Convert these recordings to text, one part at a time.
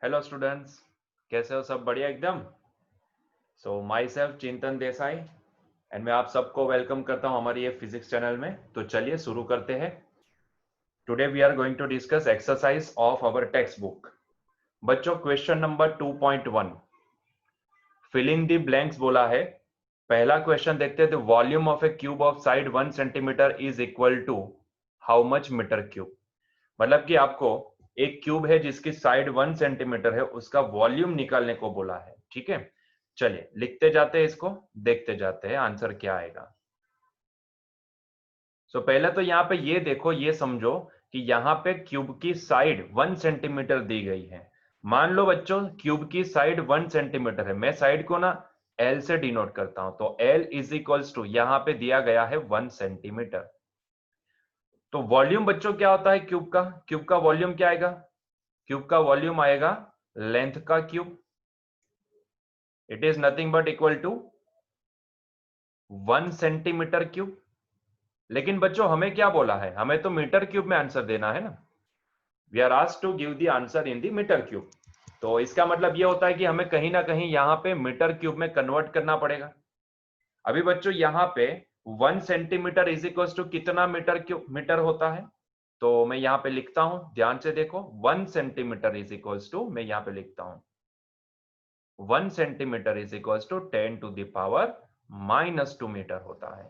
Hello students, कैसे हो? सब बढ़िया एकदम। सो माई सेल्फ चिंतन देसाई एंड मैं आप सबको वेलकम करता हूं हमारी ये फिजिक्स चैनल में। तो चलिए शुरू करते हैं। Today we are going to discuss exercise of our text book. बच्चों, question number 2.1 filling the blanks बोला है। पहला क्वेश्चन देखते हैं। The volume of a cube of side 1 centimetre is equal to how much metre cube. मतलब कि आपको एक क्यूब है जिसकी साइड 1 सेंटीमीटर है, उसका वॉल्यूम निकालने को बोला है। ठीक है, चलिए लिखते जाते हैं, इसको देखते जाते हैं आंसर क्या आएगा। पहले तो यहाँ पे ये देखो, ये समझो कि यहाँ पे क्यूब की साइड 1 सेंटीमीटर दी गई है। मान लो बच्चों क्यूब की साइड 1 सेंटीमीटर है, मैं साइड को ना एल से डिनोट करता हूं, तो एल इज इक्वल्स टू यहाँ पे दिया गया है 1 सेंटीमीटर। तो वॉल्यूम बच्चों क्या होता है क्यूब का वॉल्यूम क्या आएगा? क्यूब का वॉल्यूम आएगा लेंथ का cube. It is nothing but equal to 1 centimetre cube. लेकिन बच्चों हमें क्या बोला है? हमें तो मीटर क्यूब में आंसर देना है ना। We are asked to give the answer in the metre cube. तो इसका मतलब यह होता है कि हमें कहीं ना कहीं यहां पे मीटर क्यूब में कन्वर्ट करना पड़ेगा। अभी बच्चों यहां पे 1 सेंटीमीटर इज इक्वल टू कितना मीटर क्यूब मीटर होता है? तो मैं यहां पे लिखता हूं, ध्यान से देखो। 1 सेंटीमीटर इज इक्वल टू, मैं यहां पे लिखता हूं 1 centimetre is equal to 10 to the power -2 metre होता है।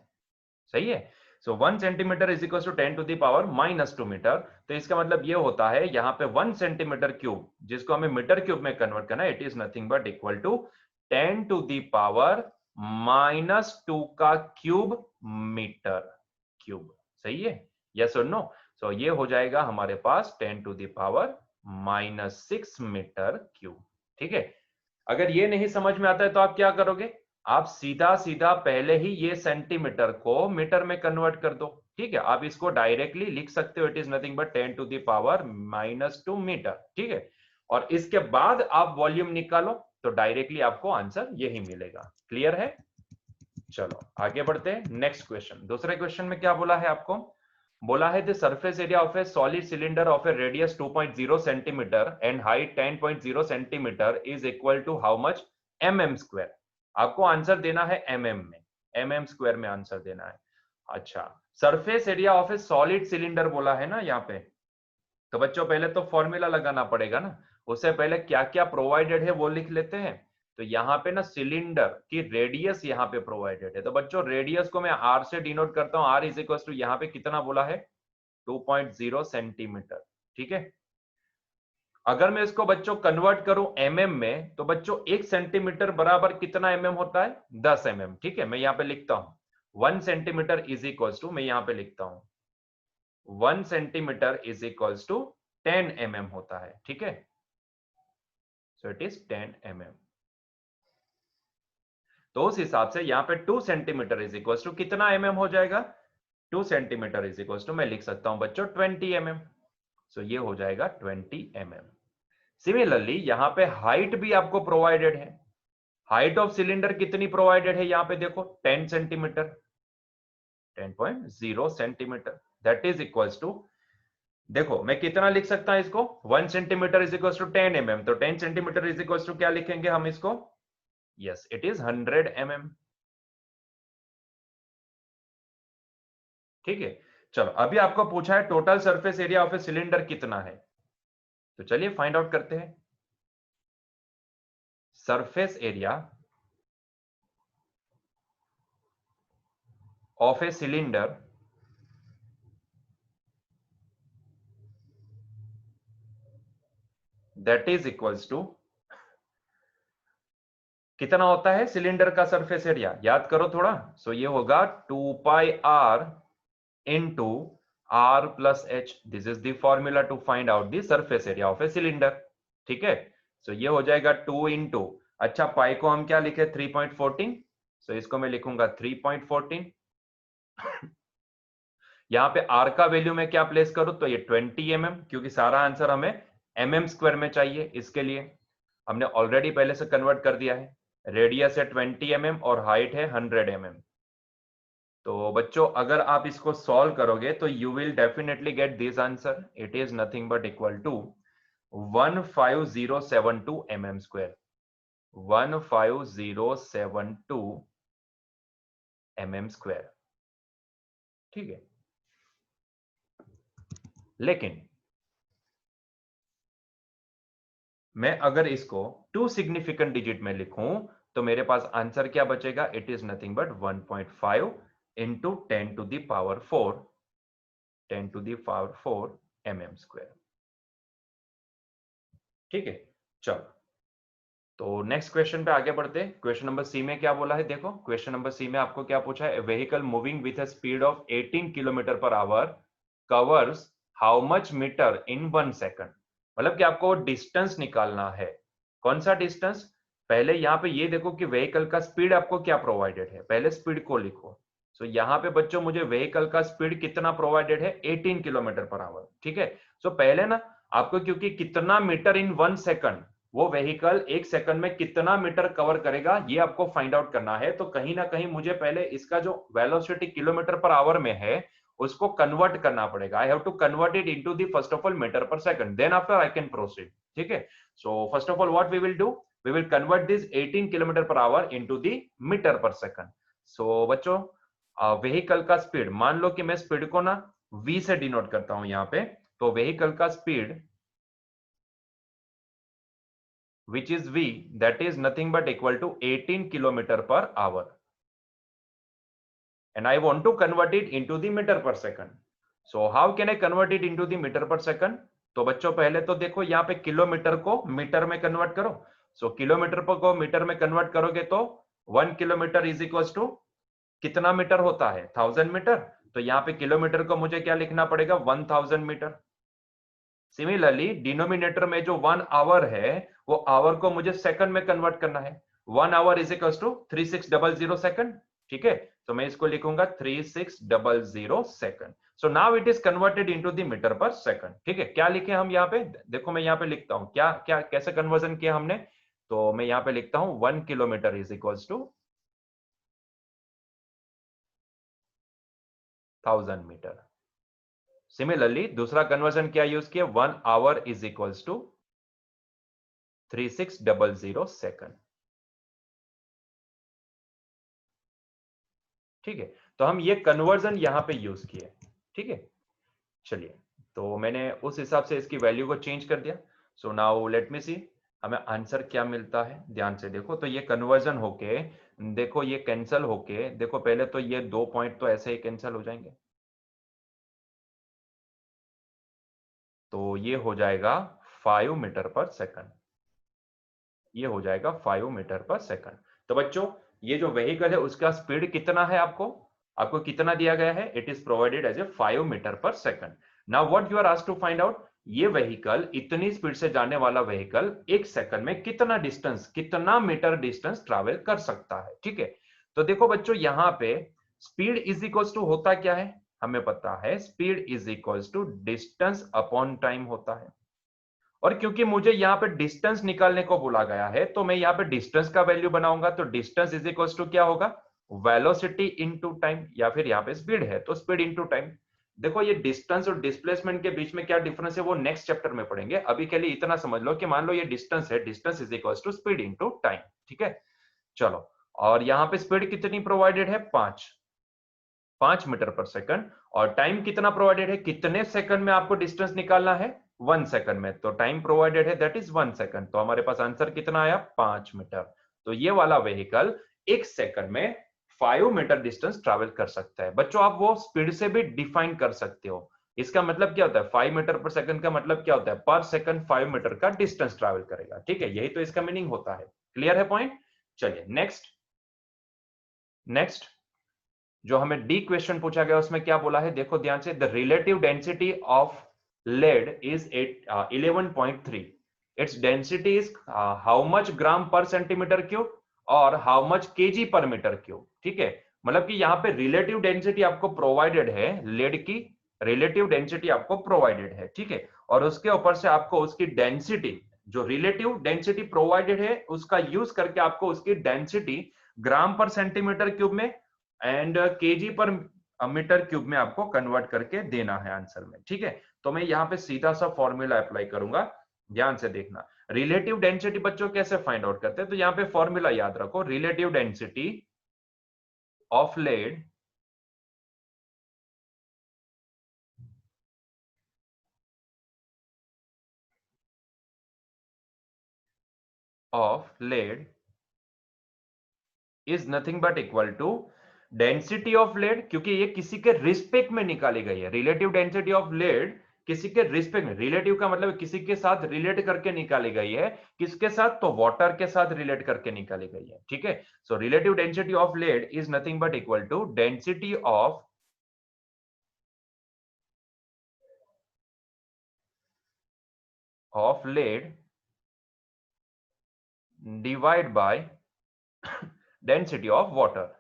सही है। So 1 centimetre is equal to 10 to the power -2 metre. तो इसका मतलब ये होता है यहाँ पे 1 सेंटीमीटर क्यूब जिसको हमें मीटर क्यूब में कन्वर्ट करना है, it is nothing but equal to 10 to the power -2 का क्यूब मीटर क्यूब। सही है, यस और नो? सो ये हो जाएगा हमारे पास 10 to the power -6 metre cube. ठीक है। अगर ये नहीं समझ में आता है तो आप क्या करोगे? आप सीधा सीधा पहले ही ये सेंटीमीटर को मीटर में कन्वर्ट कर दो। ठीक है, आप इसको डायरेक्टली लिख सकते हो, it is nothing but 10 to the power -2 metre. ठीक है, और इसके बाद आप वॉल्यूम निकालो तो डायरेक्टली आपको आंसर यही मिलेगा। क्लियर है? चलो आगे बढ़ते हैं। नेक्स्ट क्वेश्चन, दूसरे क्वेश्चन में क्या बोला है आपको? बोला है the surface area of a solid cylinder of a radius 2.0 centimetre and height 10.0 centimetre is equal to how much mm square. आपको आंसर देना है mm में, mm स्क्वायर में आंसर देना है। अच्छा, surface area of a solid cylinder बोला है ना यहाँ पे। तो बच्चों पहले तो फॉर्मूला लगाना पड़ेगा ना। उससे पहले क्या क्या प्रोवाइडेड है वो लिख लेते हैं। तो यहाँ पे ना सिलेंडर की रेडियस यहाँ पे प्रोवाइडेड है, तो बच्चों रेडियस को मैं आर से डिनोट करता हूँ। आर इज इक्वल टू यहाँ पे कितना बोला है? 2.0 सेंटीमीटर। ठीक है। अगर मैं इसको बच्चों कन्वर्ट करूं एमएम में, तो बच्चों 1 सेंटीमीटर बराबर कितना एमएम होता है? 10 एमएम। ठीक है, मैं यहां पे लिखता हूं 1 सेंटीमीटर इज इक्वल टू, मैं यहां पे लिखता हूं 1 centimetre is equal to 10 MM होता है। ठीक है, सो इट इज 10 एमएम। तो उस हिसाब से यहां पे 2 सेंटीमीटर इज इक्वल टू कितना एमएम हो जाएगा? 2 सेंटीमीटर इज इक्वल टू मैं लिख सकता हूं बच्चों 20 एमएम। सो ये हो जाएगा 20 एमएम। सिमिलरली यहां पे हाइट भी आपको प्रोवाइडेड है। हाइट ऑफ सिलेंडर कितनी प्रोवाइडेड है? यहां पे देखो 10 centimetre, 10.0 centimetre, that is equals to, देखो मैं कितना लिख सकता हूं इसको? 1 centimetre is equals to 10 mm। तो 10 सेंटीमीटर इज इक्वल्स टू क्या लिखेंगे हम इसको? Yes, it is 100 mm। ठीक है। चलो अभी आपको पूछा है total surface area of a cylinder कितना है, तो चलिए फाइंड आउट करते हैं। Surface area of a cylinder that is equals to, कितना होता है सिलेंडर का सरफेस एरिया? याद करो थोड़ा। सो ये होगा 2 pi r into r plus h. This is the formula to find out the surface area of a cylinder. ठीक है, सो ये हो जाएगा 2 इंटू, अच्छा पाई को हम क्या लिखे? 3.14। सो इसको मैं लिखूंगा 3.14। यहाँ पे आर का वैल्यू में क्या प्लेस करूं? तो ये 20 mm, क्योंकि सारा आंसर हमें mm स्क्वायर में चाहिए। इसके लिए हमने ऑलरेडी पहले से कन्वर्ट कर दिया है। रेडियस है 20 mm और हाइट है 100 mm। तो बच्चों अगर आप इसको सॉल्व करोगे तो you will definitely get this answer. It is nothing but equal to 15072 mm square, 15072 mm square. ठीक है, लेकिन मैं अगर इसको 2 सिग्निफिकेंट डिजिट में लिखूं तो मेरे पास आंसर क्या बचेगा? It is nothing but 1.5 into 10 to the power 4, 10 to the power 4 mm square. ठीक है, चलो तो नेक्स्ट क्वेश्चन पे आगे बढ़ते हैं। क्वेश्चन नंबर सी में क्या बोला है? देखो क्वेश्चन नंबर सी में आपको क्या पूछा है? Vehicle moving with a speed of 18 kilometre per hour covers how much metre in 1 second. मतलब कि आपको डिस्टेंस निकालना है। कौन सा डिस्टेंस? पहले यहाँ पे ये देखो कि व्हीकल का स्पीड आपको क्या प्रोवाइडेड है, पहले स्पीड को लिखो। सो यहाँ पे बच्चों मुझे व्हीकल का स्पीड कितना प्रोवाइडेड है? 18 किलोमीटर पर आवर। ठीक है, सो पहले ना आपको, क्योंकि कितना मीटर इन 1 सेकंड, वो व्हीकल 1 सेकंड में कितना मीटर कवर करेगा ये आपको फाइंड आउट करना है। तो कहीं ना कहीं मुझे पहले इसका जो वेलोसिटी किलोमीटर पर आवर में है उसको कन्वर्ट करना पड़ेगा। I have to convert it into the first of all metre per second, then after I can proceed. ठीक है, so first of all what we will do, we will convert this 18 kilometre per hour into the metre per second. So बच्चों vehicle का speed, मान लो कि मैं speed को ना v से डिनोट करता हूं यहाँ पे, तो व्हीकल का speed which is v, that is nothing but equal to 18 kilometer per hour, and I want to convert it into the meter per second. So how can I convert it into the meter per second? तो बच्चों पहले तो देखो यहाँ पे kilometre को metre में convert करो। सो किलोमीटर को मीटर में कन्वर्ट करोगे तो 1 किलोमीटर इज इक्वल टू कितना मीटर होता है? 1000 मीटर। तो यहाँ पे किलोमीटर को मुझे क्या लिखना पड़ेगा? 1000 मीटर। सिमिलरली डिनोमिनेटर में जो 1 आवर है वो आवर को मुझे सेकंड में कन्वर्ट करना है। 1 hour is equal to 3600 second. ठीक है, तो मैं इसको लिखूंगा 3600 second. So now it is converted into the metre per second. ठीक है, क्या लिखे हम यहाँ पे? देखो मैं यहाँ पे लिखता हूं क्या क्या कैसे कन्वर्जन किया हमने। तो मैं यहाँ पे लिखता हूं 1 kilometre is equal to 1000 metre. Similarly दूसरा कन्वर्जन क्या यूज किया? 1 hour is equals to 3600 second. ठीक है, तो हम ये कन्वर्जन यहां पे यूज किए। ठीक है, चलिए तो मैंने उस हिसाब से इसकी वैल्यू को चेंज कर दिया। सो नाउ लेट मी सी हमें आंसर क्या मिलता है। ध्यान से देखो, तो ये कन्वर्जन होके देखो, ये कैंसिल होके देखो, पहले तो ये 2 पॉइंट तो ऐसे ही कैंसिल हो जाएंगे, तो ये हो जाएगा 5 मीटर पर सेकंड। ये हो जाएगा 5 मीटर पर सेकंड। तो बच्चों ये जो व्हीकल है उसका स्पीड कितना है? आपको आपको कितना दिया गया है? It is provided as a 5 metre per second. Now what you are asked to find out, ये व्हीकल, इतनी स्पीड से जाने वाला व्हीकल 1 सेकंड में कितना डिस्टेंस, कितना मीटर डिस्टेंस ट्रैवल कर सकता है। ठीक है, तो देखो बच्चों यहां पे स्पीड इज इक्वल्स टू होता क्या है? हमें पता है speed is equals to distance upon time होता है। और क्योंकि मुझे यहाँ पे डिस्टेंस निकालने को बोला गया है तो मैं यहाँ पे डिस्टेंस का वैल्यू बनाऊंगा। तो डिस्टेंस इज इक्वल टू क्या होगा? वेलोसिटी इनटू टाइम, या फिर यहाँ पे स्पीड है तो स्पीड इनटू टाइम। देखो ये डिस्टेंस और डिस्प्लेसमेंट के बीच में क्या डिफरेंस है वो नेक्स्ट चैप्टर में पढ़ेंगे। अभी के लिए इतना समझ लो कि मान लो ये डिस्टेंस है, distance is equal to speed into time. ठीक है, चलो, और यहाँ पे स्पीड कितनी प्रोवाइडेड है? 5 मीटर पर सेकंड। और टाइम कितना प्रोवाइडेड है? कितने सेकंड में आपको डिस्टेंस निकालना है? 1 सेकंड में। तो टाइम प्रोवाइडेड है दैट इज 1 सेकंड। तो हमारे पास आंसर कितना आया? 5 मीटर। तो ये वाला व्हीकल 1 सेकंड में 5 मीटर डिस्टेंस ट्रैवल कर सकता है। बच्चों आप वो स्पीड से भी डिफाइन कर सकते हो। इसका मतलब क्या होता है? 5 मीटर पर सेकंड का मतलब क्या होता है? पर सेकंड 5 मीटर का डिस्टेंस ट्रैवल करेगा। ठीक है, यही तो इसका मीनिंग होता है। क्लियर है पॉइंट? चलिए नेक्स्ट। नेक्स्ट जो हमें डी क्वेश्चन पूछा गया उसमें क्या बोला है? देखो ध्यान से, the relative density of lead is 11.3. its density is how much gram per centimetre cube और how much kg per metre cube. ठीक है, मतलब कि यहाँ पे रिलेटिव डेंसिटी आपको प्रोवाइडेड है, लेड की रिलेटिव डेंसिटी आपको प्रोवाइडेड है। ठीक है, और उसके ऊपर से आपको उसकी डेंसिटी, जो रिलेटिव डेंसिटी प्रोवाइडेड है उसका यूज करके आपको उसकी डेंसिटी ग्राम पर सेंटीमीटर क्यूब में and KG per metre cube में आपको कन्वर्ट करके देना है आंसर में। ठीक है, तो मैं यहाँ पे सीधा सा फॉर्मूला अप्लाई करूंगा। ध्यान से देखना, रिलेटिव डेंसिटी बच्चों कैसे फाइंड आउट करते हैं, तो यहाँ पे फॉर्मूला याद रखो, relative density of lead is nothing but equal to density of lead, क्योंकि ये किसी के रिस्पेक्ट में निकाली गई है। रिलेटिव डेंसिटी ऑफ लेड किसी के रिस्पेक्ट में, रिलेटिव का मतलब किसी के साथ रिलेट करके निकाली गई है। किसके साथ, तो वाटर के साथ रिलेट करके निकाली गई है। ठीक है, so relative density of lead is nothing but equal to density of lead divide by density of water.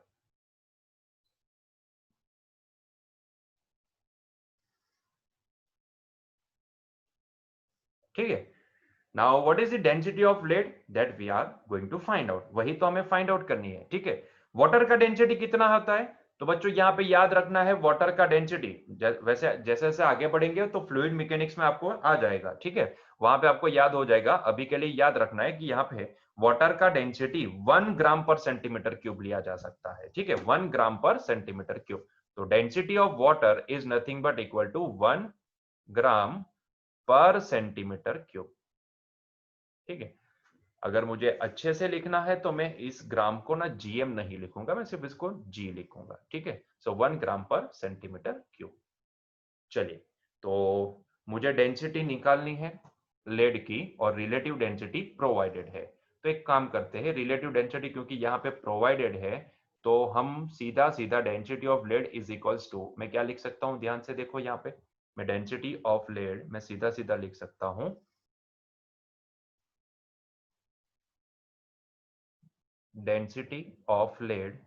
ठीक है, now what is the density of lead that we are going to find out, वही तो हमें find out करनी है। ठीक है, water का डेंसिटी कितना होता है, तो बच्चों यहाँ पे याद रखना है वाटर का डेंसिटी, वैसे जैसे जैसे आगे बढ़ेंगे तो फ्लूइड मैकेनिक्स में आपको आ जाएगा। ठीक है, वहां पे आपको याद हो जाएगा, अभी के लिए याद रखना है कि यहाँ पे वाटर का density 1 gram per centimetre cube लिया जा सकता है। ठीक है, 1 ग्राम पर सेंटीमीटर क्यूब, तो density of water is nothing but equal to 1 gram per centimetre cube. ठीक है, अगर मुझे अच्छे से लिखना है तो मैं इस ग्राम को ना जीएम नहीं लिखूंगा, मैं सिर्फ इसको जी लिखूंगा। ठीक है, so 1 gram per centimetre cube. चलिए, तो मुझे डेंसिटी निकालनी है लेड की और रिलेटिव डेंसिटी प्रोवाइडेड है। तो एक काम करते हैं, रिलेटिव डेंसिटी क्योंकि यहाँ पे प्रोवाइडेड है, तो हम सीधा सीधा density of lead is equals to, मैं क्या लिख सकता हूँ, ध्यान से देखो यहाँ पे, मैं डेंसिटी ऑफ लेड मैं सीधा सीधा लिख सकता हूँ density of lead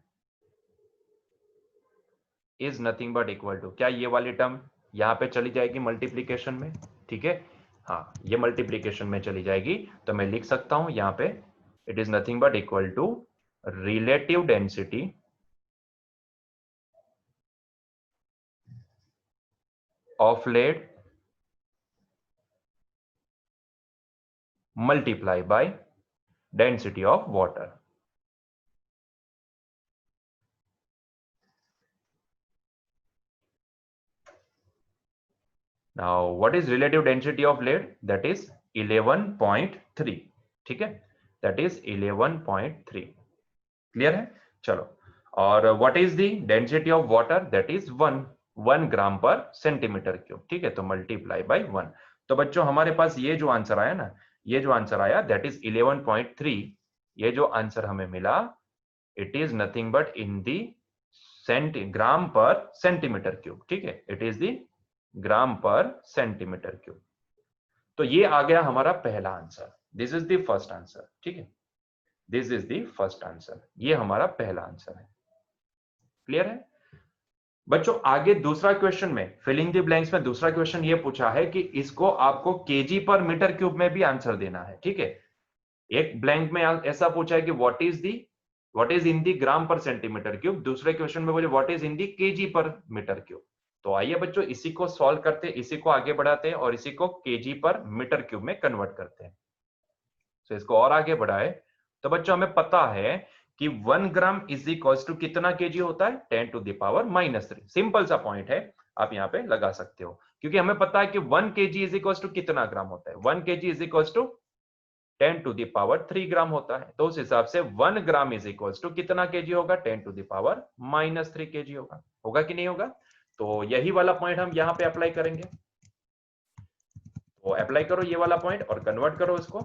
is nothing but equal to, क्या ये वाली टर्म यहाँ पे चली जाएगी मल्टीप्लीकेशन में। ठीक है, हाँ ये मल्टीप्लीकेशन में चली जाएगी, तो मैं लिख सकता हूं यहाँ पे it is nothing but equal to relative density of lead multiply by density of water. Now, what is relative density of lead? That is 11.3. ठीक है, that is 11.3. क्लियर है, चलो, और what is the density of water? That is 1 gram per centimetre cube. ठीक है, तो multiply by 1। तो बच्चों हमारे पास ये जो आंसर आया ना, ये जो आंसर आया दैट इज 11.3, ये जो आंसर हमें मिला it is nothing but in the gram per centimetre cube. ठीक है, it is the gram per centimetre cube. तो ये आ गया हमारा पहला answer, this is the first answer. ठीक है, this is the first answer, ये हमारा पहला आंसर है। क्लियर है बच्चों, आगे दूसरा क्वेश्चन में फिलिंग द ब्लैंक्स में दूसरा क्वेश्चन ये पूछा है कि इसको आपको केजी पर मीटर क्यूब में भी आंसर देना है। ठीक है, एक ब्लैंक में ऐसा पूछा है कि what is in the gram per centimetre cube, दूसरे क्वेश्चन में बोले what is in the KG per metre cube. तो आइए बच्चों इसी को सॉल्व करते हैं, इसी को आगे बढ़ाते हैं और इसी को केजी पर मीटर क्यूब में कन्वर्ट करते हैं। तो इसको और आगे बढ़ाए तो बच्चों हमें पता है कि 1 ग्राम इज इक्वल टू कितना केजी होता है, 10 टू द पावर -3। सिंपल सा पॉइंट है, आप यहाँ पे लगा सकते हो, क्योंकि हमें पता है कि 1 केजी इज इक्वल टू कितना ग्राम होता है, 1 KG is equal to 10 to the power 3 gram होता है। तो उस हिसाब से 1 ग्राम इज इक्वल टू कितना केजी होगा, 10 टू द पावर -3 केजी होगा। होगा कि नहीं होगा, तो यही वाला पॉइंट हम यहाँ पे अप्लाई करेंगे। तो अप्लाई करो ये वाला पॉइंट और कन्वर्ट करो इसको।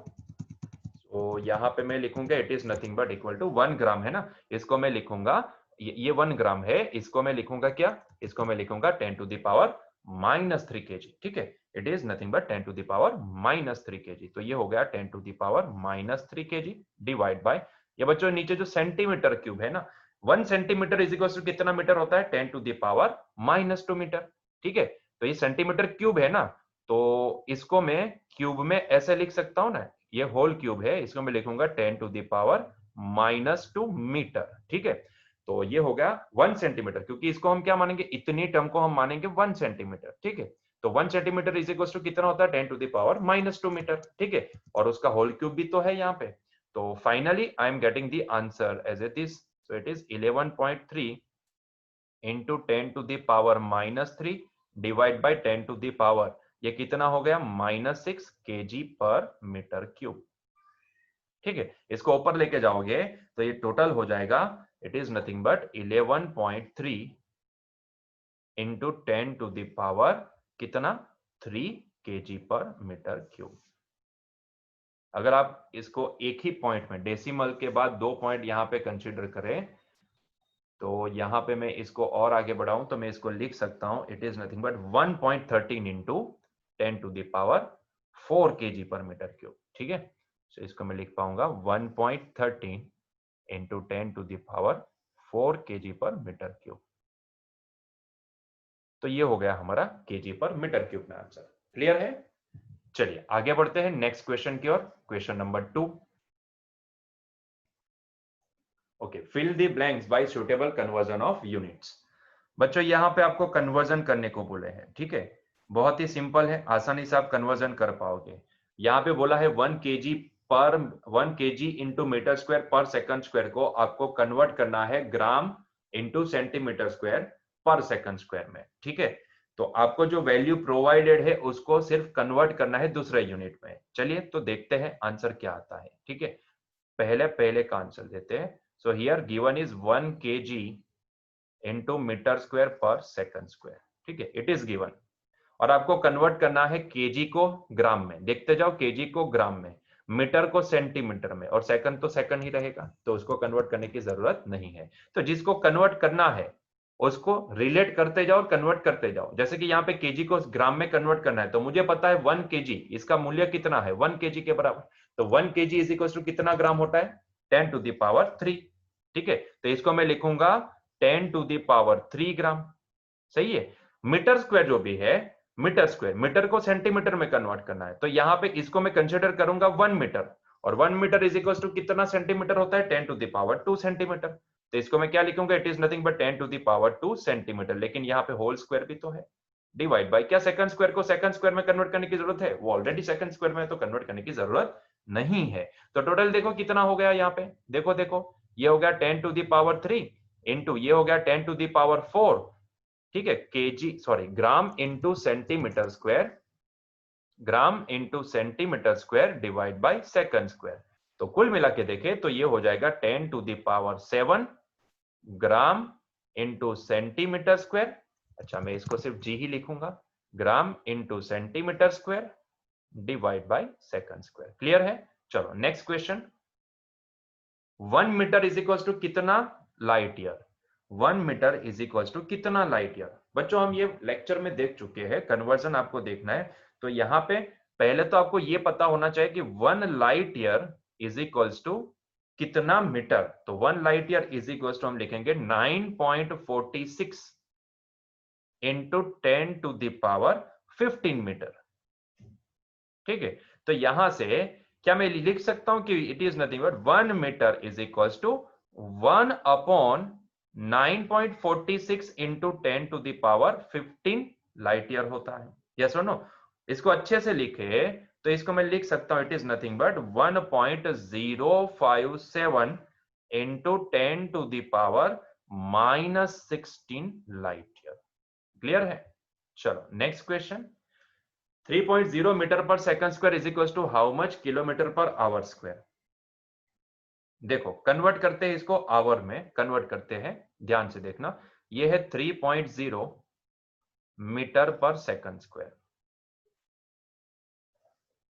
तो यहाँ पे मैं लिखूंगा it is nothing but equal to 1 gram है ना, इसको मैं लिखूंगा, ये 1 ग्राम है, इसको मैं लिखूंगा क्या, इसको मैं लिखूंगा 10 टू द पावर -3 केजी। ठीक है, it is nothing but 10 to the power -3 KG. तो ये हो गया 10 to the power -3 KG divide by, ये बच्चों नीचे जो सेंटीमीटर क्यूब है ना, 1 सेंटीमीटर इज इक्वल टू कितना मीटर होता है, 10 टू द पावर -2 मीटर। ठीक है, तो ये सेंटीमीटर क्यूब है ना, तो इसको मैं क्यूब में ऐसे लिख सकता हूं ना, ये होल क्यूब है, इसको मैं लिखूंगा 10 टू द पावर -2 मीटर। ठीक है, तो ये हो गया 1 सेंटीमीटर, क्योंकि इसको हम क्या मानेंगे, इतनी टर्म को हम मानेंगे 1 सेंटीमीटर। ठीक है, तो 1 सेंटीमीटर इज इक्वल टू कितना होता है 10 टू द पावर -2 मीटर, ठीक है, और उसका होल क्यूब भी तो है यहाँ पे। तो finally I am getting the answer as it is, so it is 11.3 into 10 to the power -3 divide by 10 to the power, ये कितना हो गया -6 kg पर मीटर क्यूब, ठीक है। इसको ऊपर लेके जाओगे तो ये टोटल हो जाएगा, it is nothing but 11.3 into 10 to the power कितना 3 kg पर मीटर क्यूब। अगर आप इसको एक ही पॉइंट में डेसिमल के बाद 2 पॉइंट यहां पे कंसीडर करें, तो यहां पे मैं इसको और आगे बढ़ाऊं तो मैं इसको लिख सकता हूं, it is nothing but 1.13 into 10 to the power 4 kg per metre cube, ठीक है। तो इसको मैं लिख पाऊंगा 1.13 into 10 to the power 4 kg per metre cube. तो ये हो गया हमारा केजी पर मीटर क्यूब में आंसर। क्लियर है? चलिए आगे बढ़ते हैं नेक्स्ट क्वेश्चन की ओर। Question number 2। Okay, fill the blanks by suitable conversion of units. बच्चों यहां पे आपको कन्वर्जन करने को बोले हैं, ठीक है। बहुत ही सिंपल है, आसानी से आप कन्वर्जन कर पाओगे। यहां पे बोला है 1 kg into metre square per second square को आपको कन्वर्ट करना है ग्राम into centimetre square per second square में, ठीक है। तो आपको जो वैल्यू प्रोवाइडेड है उसको सिर्फ कन्वर्ट करना है दूसरे यूनिट में। चलिए तो देखते हैं आंसर क्या आता है, ठीक है। पहले का आंसर देते हैं। So here given is 1 kg into metre square per second square, ठीक है, इट इज गिवन। और आपको कन्वर्ट करना है केजी को ग्राम में। देखते जाओ, केजी को ग्राम में, मीटर को सेंटीमीटर में, और सेकंड तो सेकंड ही रहेगा, तो उसको कन्वर्ट करने की जरूरत नहीं है। तो जिसको कन्वर्ट करना है उसको रिलेट करते जाओ और कन्वर्ट करते जाओ। जैसे कि यहाँ पे केजी को ग्राम में कन्वर्ट करना है, तो मुझे पता है 1 kg, इसका मूल्य कितना है 1 kg के बराबर। तो 1 kg इज इक्वल टू कितना ग्राम होता है 10 टू द पावर 3, ठीक है। तो इसको मैं लिखूंगा 10 टू द पावर 3 ग्राम, सही है। मीटर स्क्वायर जो भी है, मीटर स्क्वायर, मीटर को सेंटीमीटर में कन्वर्ट करना है, तो यहां पे इसको मैं कंसीडर करूंगा 1 मीटर, और 1 मीटर इज इक्वल टू कितना सेंटीमीटर होता है 10 टू द पावर 2 सेंटीमीटर। तो इसको मैं क्या लिखूंगा, it is nothing but 10 to the power 2 centimetre, लेकिन यहाँ पे होल स्क्वायर भी तो है, डिवाइड बाय, क्या सेकंड स्क्वायर को सेकंड स्क्वायर में कन्वर्ट करने की जरूरत है, वो ऑलरेडी सेकंड स्क्वायर में है, तो कन्वर्ट करने की जरूरत नहीं है। तो टोटल देखो कितना हो गया यहाँ पे, देखो देखो, ये हो गया 10 टू द पावर 3 इंटू ये हो गया 10 टू द पावर 4, ठीक है, ग्राम into centimetre square, gram into centimetre square divide by second square. तो कुल मिला के देखें तो ये हो जाएगा 10 to the power 7 gram into centimetre square. अच्छा, मैं इसको सिर्फ जी ही लिखूंगा, gram into centimetre square divide by second square. Clear है? चलो next question. 1 metre is equal to कितना light year, 1 metre is equal to कितना लाइट ईयर। बच्चों हम ये लेक्चर में देख चुके हैं, कन्वर्जन आपको देखना है। तो यहाँ पे पहले तो आपको ये पता होना चाहिए कि 1 light year is equal to कितना मीटर। तो 1 light year is equal to हम लिखेंगे 9.46 into 10 to the power 15 metre, ठीक है। तो यहां से क्या मैं लिख सकता हूं कि it is nothing but 1 metre is equal to 1 upon 9.46 into 10 to the power 15 light year होता है। यस और नो? इसको अच्छे से लिखे तो इसको मैं लिख सकता हूं, it is nothing but 1.057 into 10 to the power -16 light year. Clear है? चलो next question. 3.0 metre per second square is equal to how much kilometre per hour square. देखो कन्वर्ट करते हैं, इसको आवर में कन्वर्ट करते हैं, ध्यान से देखना। ये है 3.0 मीटर पर सेकंड स्क्वायर।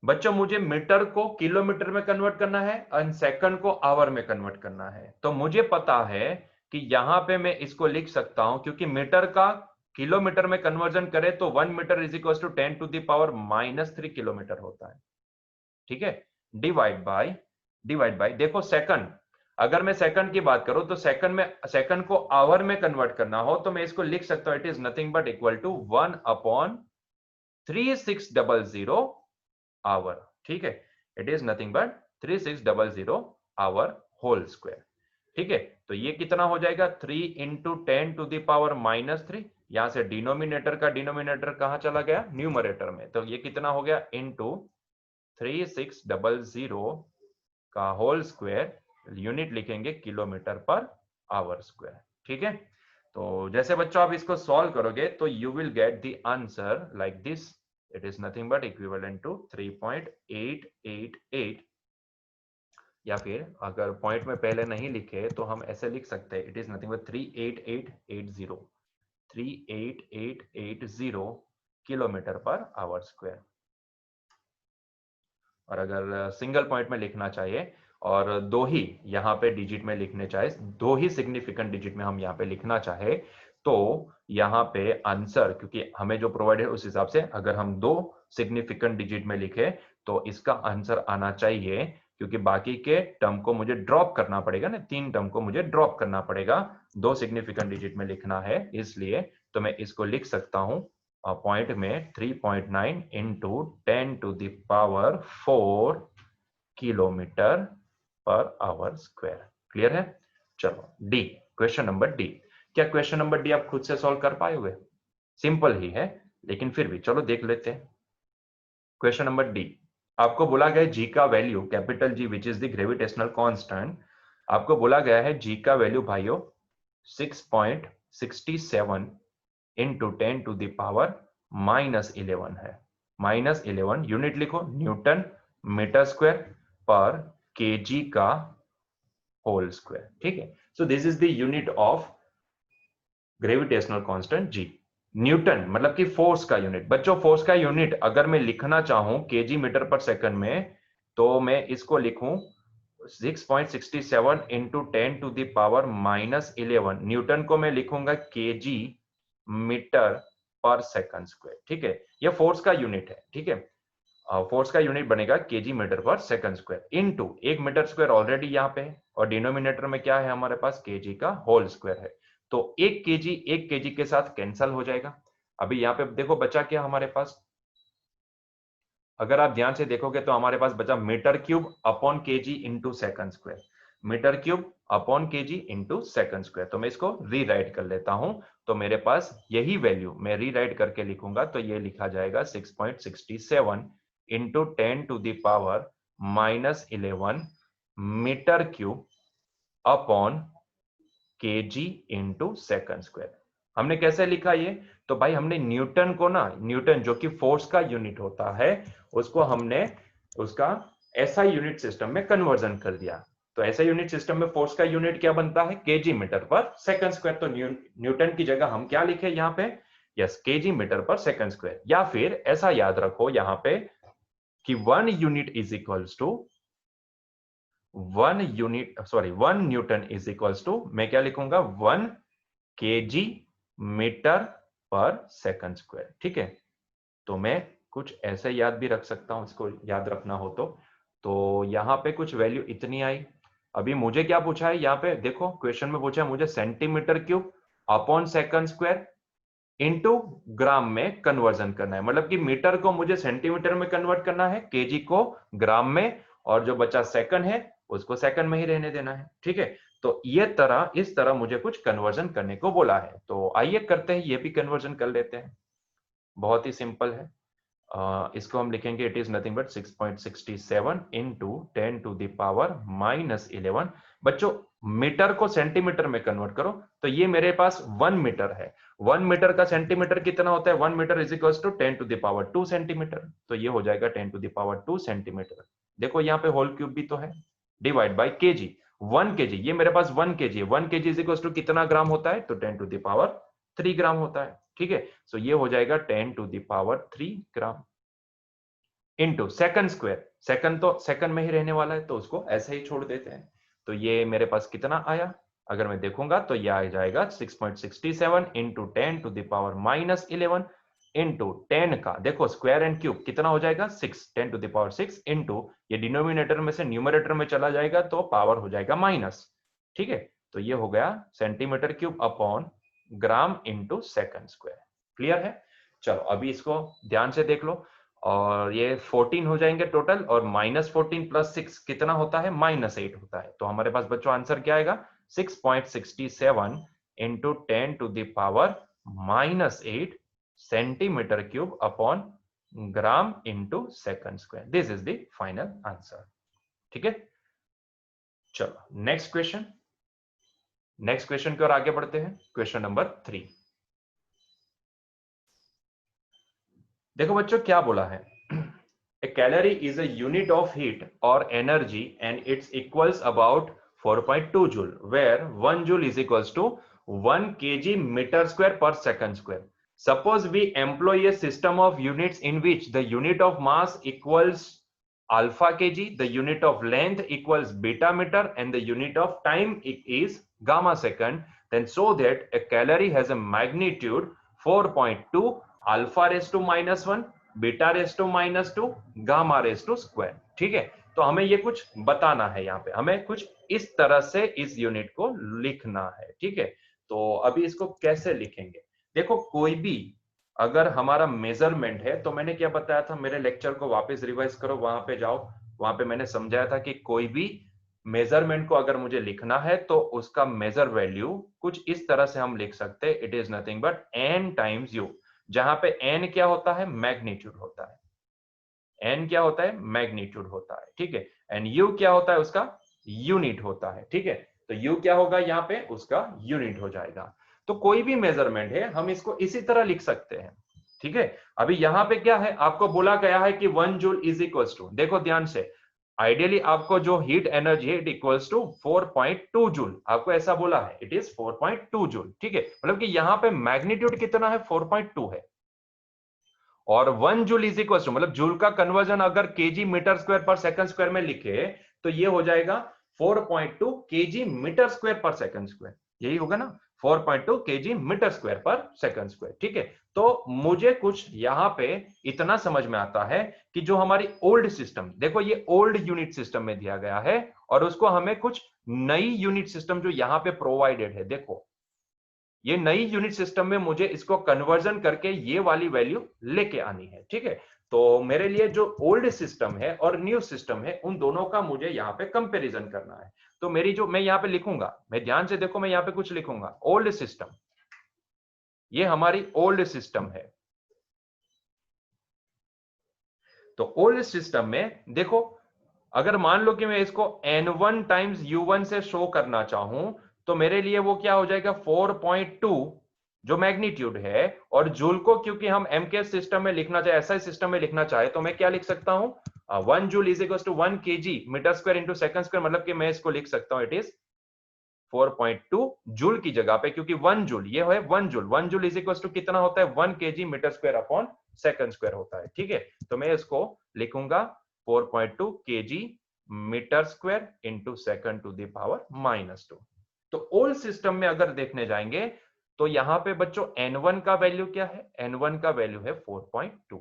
बच्चों मुझे मीटर को किलोमीटर में कन्वर्ट करना है और सेकंड को आवर में कन्वर्ट करना है। तो मुझे पता है कि यहां पे मैं इसको लिख सकता हूं, क्योंकि मीटर का किलोमीटर में कन्वर्जन करें तो 1 metre is equal to 10 to the power -3 kilometre होता है, ठीक है। डिवाइड बाय देखो सेकंड, अगर मैं सेकंड की बात करूं तो सेकंड को आवर में कन्वर्ट करना हो तो मैं इसको लिख सकता हूं, it is nothing but equal to 1 upon 3600 hour, ठीक है। It is nothing but 3600 hour whole square, ठीक है। तो ये कितना हो जाएगा 3 इंटू 10 टू द पावर -3, यहां से डिनोमिनेटर का डिनोमिनेटर कहां चला गया, न्यूमरेटर में, तो ये कितना हो गया इनटू 3600 का होल स्क्वायर, यूनिट लिखेंगे किलोमीटर पर आवर स्क्वायर। ठीक है, तो जैसे बच्चों आप इसको सॉल्व करोगे तो you will get the answer like this, it is nothing but equivalent to 3.888, या फिर अगर पॉइंट में पहले नहीं लिखे तो हम ऐसे लिख सकते हैं, it is nothing but 38880 kilometre per hour square. और अगर सिंगल पॉइंट में लिखना चाहिए और दो ही यहाँ पे डिजिट में लिखने चाहे, दो ही सिग्निफिकेंट डिजिट में हम यहाँ पे लिखना चाहे, तो यहाँ पे आंसर, क्योंकि हमें जो प्रोवाइड है उस हिसाब से अगर हम दो सिग्निफिकेंट डिजिट में लिखे तो इसका आंसर आना चाहिए, क्योंकि बाकी के टर्म को मुझे ड्रॉप करना पड़ेगा ना, 3 टर्म को मुझे ड्रॉप करना पड़ेगा, दो सिग्निफिकेंट डिजिट में लिखना है, इसलिए तो मैं इसको लिख सकता हूं पॉइंट में 3.9 into 10⁴ kilometre per hour square. Clear है? चलो डी, क्वेश्चन नंबर डी। क्या क्वेश्चन नंबर डी आप खुद से सॉल्व कर पाओगे? सिंपल ही है, लेकिन फिर भी चलो देख लेते हैं। क्वेश्चन नंबर डी, आपको बोला गया जी का value capital G which is the gravitational constant, आपको बोला गया है जी का वैल्यू भाइयों 6.67 इंटू 10⁻⁻11 है। -11 यूनिट लिखो, न्यूटन मीटर स्क्वायर पर केजी का होल स्क्वायर। ठीक है, so this is the unit of gravitational constant ji. Newton मतलब कि फोर्स का यूनिट। बच्चों फोर्स का यूनिट अगर मैं लिखना चाहूं केजी मीटर पर सेकंड में, तो मैं इसको लिखूं 6.67 इंटू 10⁻⁻11। न्यूटन को मैं लिखूंगा KG metre per second square. ठीक है, यह फोर्स का यूनिट है। ठीक है, फोर्स का यूनिट बनेगा KG metre per second square into 1 metre square already यहाँ पे है, और डिनोमिनेटर में क्या है हमारे पास, केजी का होल स्क्वायर है, तो 1 केजी के साथ कैंसल हो जाएगा। अभी यहाँ पे देखो बचा क्या हमारे पास, अगर आप ध्यान से देखोगे तो हमारे पास बचा metre cube upon KG into second square, metre cube upon KG into second square. तो मैं इसको रीराइट कर लेता हूं, तो मेरे पास यही वैल्यू मैं रीराइट करके लिखूंगा, तो ये लिखा जाएगा 6.67 into 10⁻⁻11 metre cube upon KG into second square. हमने कैसे लिखा ये, तो भाई हमने न्यूटन को ना, न्यूटन जो कि फोर्स का यूनिट होता है, उसको हमने उसका एसआई यूनिट सिस्टम में कन्वर्जन कर दिया। तो ऐसा यूनिट सिस्टम में फोर्स का यूनिट क्या बनता है, KG metre per second square. तो न्यूटन की जगह हम क्या लिखे यहाँ पे, yes KG metre per second square, या फिर ऐसा याद रखो यहाँ पे कि 1 unit is equals to 1 newton is equals to, मैं क्या लिखूंगा 1 KG metre per second square. ठीक है, तो मैं कुछ ऐसे याद भी रख सकता हूं, इसको याद रखना हो तो यहां पे कुछ वैल्यू इतनी आई। अभी मुझे क्या पूछा है यहाँ पे, देखो क्वेश्चन में पूछा है मुझे centimetre cube upon second square into gram में कन्वर्जन करना है, मतलब कि मीटर को मुझे सेंटीमीटर में कन्वर्ट करना है, केजी को ग्राम में, और जो बचा सेकंड है उसको सेकंड में ही रहने देना है। ठीक है, तो ये इस तरह मुझे कुछ कन्वर्जन करने को बोला है, तो आइए करते हैं, ये भी कन्वर्जन कर लेते हैं। बहुत ही सिंपल है, इसको हम लिखेंगे it is nothing but 6.67 into 10⁻⁻11। बच्चों मीटर को सेंटीमीटर में कन्वर्ट करो, तो ये मेरे पास 1 मीटर है, 1 मीटर का सेंटीमीटर कितना होता है, 1 metre is equal to 10⁻² centimetre, तो ये हो जाएगा 10⁻² सेंटीमीटर। देखो यहाँ पे होल क्यूब भी तो है, डिवाइड बाई केजी, 1 केजी, ये मेरे पास 1 केजी है, 1 केजी इज इक्वल टू कितना ग्राम होता है, तो 10⁻³ ग्राम होता है। ठीक है, सो ये हो जाएगा 10⁻³ gram into second square, second तो सेकंड में ही रहने वाला है, तो उसको ऐसे ही छोड़ देते हैं। तो ये मेरे पास कितना आया, अगर मैं देखूंगा तो ये आ जाएगा 6.67 इंटू 10⁻⁻11 इंटू 10 का देखो स्क्वायर एंड क्यूब कितना हो जाएगा 6, 10⁻6 इंटू ये डिनोमिनेटर में से न्यूमरेटर में चला जाएगा तो पावर हो जाएगा माइनस। ठीक है, तो ये हो गया centimetre cube upon gram into second square. Clear है? चलो अभी इसको ध्यान से देख लो, और ये 14 हो जाएंगे टोटल, और -14 + 6 कितना होता है, -8 होता है। तो हमारे पास बच्चों आंसर क्या आएगा 6.67 into 10⁻⁻11 -8 centimetre cube upon gram into second square. This is the final answer. ठीक है, चलो नेक्स्ट क्वेश्चन। नेक्स्ट क्वेश्चन की ओर आगे बढ़ते हैं। Question number 3। देखो बच्चों क्या बोला है, a calorie is a unit of heat or energy and it's equals about 4.2 joule, where 1 joule is equals to 1 kg meter square per second square. Suppose we employ a system of units in which the unit of mass equals alpha kg, the unit of length equals beta meter, and the unit of time is gamma second, then so that a calorie has a magnitude 4.2 alpha raised to -1, beta raise to -2, gamma raise to square. ठीक है, तो हमें ये कुछ बताना है, यहाँ पे हमें कुछ इस तरह से इस यूनिट को लिखना है। ठीक है, तो अभी इसको कैसे लिखेंगे? देखो कोई भी अगर हमारा मेजरमेंट है, तो मैंने क्या बताया था, मेरे लेक्चर को वापस रिवाइज करो, वहां पे जाओ, वहां पे मैंने समझाया था कि कोई भी मेजरमेंट को अगर मुझे लिखना है तो उसका मेजर वैल्यू कुछ इस तरह से हम लिख सकते हैं, it is nothing but n times u, जहां पे n क्या होता है, मैग्नीट्यूड होता है। n क्या होता है, मैग्नीट्यूड होता है। ठीक है, एंड u क्या होता है, उसका यूनिट होता है। ठीक है, तो u क्या होगा यहाँ पे, उसका यूनिट हो जाएगा। तो कोई भी मेजरमेंट है हम इसको इसी तरह लिख सकते हैं। ठीक है, अभी यहाँ पे क्या है, आपको बोला गया है कि 1 जूल इज इक्वल्स टू, देखो ध्यान से, आइडियली आपको जो हीट एनर्जी है इट इक्वल्स टू 4.2 जूल, आपको ऐसा बोला है, इट इज 4.2 जूल। ठीक है, मतलब कि यहाँ पे मैग्नीट्यूड कितना है, 4.2 है, और 1 जूल इज इक्वल टू, मतलब जूल का कन्वर्जन अगर KG metre square per second square में लिखे तो ये हो जाएगा 4.2 KG metre square per second square, यही होगा ना, 4.2 KG metre square per second square. ठीक है, तो मुझे कुछ यहां पे इतना समझ में आता है कि जो हमारी ओल्ड सिस्टम, देखो ये ओल्ड यूनिट सिस्टम में दिया गया है, और उसको हमें कुछ नई यूनिट सिस्टम जो यहां पे प्रोवाइडेड है, देखो ये नई यूनिट सिस्टम में मुझे इसको कन्वर्जन करके ये वाली वैल्यू लेके आनी है। ठीक है, तो मेरे लिए जो ओल्ड सिस्टम है और न्यू सिस्टम है, उन दोनों का मुझे यहाँ पे कंपैरिजन करना है। तो मेरी जो मैं यहाँ पे लिखूंगा, मैं ध्यान से देखो, मैं यहाँ पे कुछ लिखूंगा, ओल्ड सिस्टम, ये हमारी ओल्ड सिस्टम है। तो ओल्ड सिस्टम में देखो, अगर मान लो कि मैं इसको n1 टाइम्स u1 से शो करना चाहूं, तो मेरे लिए वो क्या हो जाएगा, 4.2 जो मैग्नीट्यूड है, और जूल को क्योंकि हम एमके सिस्टम में लिखना चाहे, एसआई सिस्टम में लिखना चाहे, तो मैं क्या लिख सकता हूं, 1 joule is equal to 1 KG metre square into second square, मतलब कि मैं इसको लिख सकता हूं, इट इज 4.2 जूल की जगह पे, क्योंकि 1 जूल ये है 1 joule, 1 joule is equal to कितना होता है, 1 KG metre square upon second square होता है। ठीक है, तो मैं इसको लिखूंगा 4.2 KG metre square into second to the power -2। तो ओल्ड सिस्टम में अगर देखने जाएंगे तो यहां पे बच्चों n1 का वैल्यू क्या है, n1 का वैल्यू है 4.2।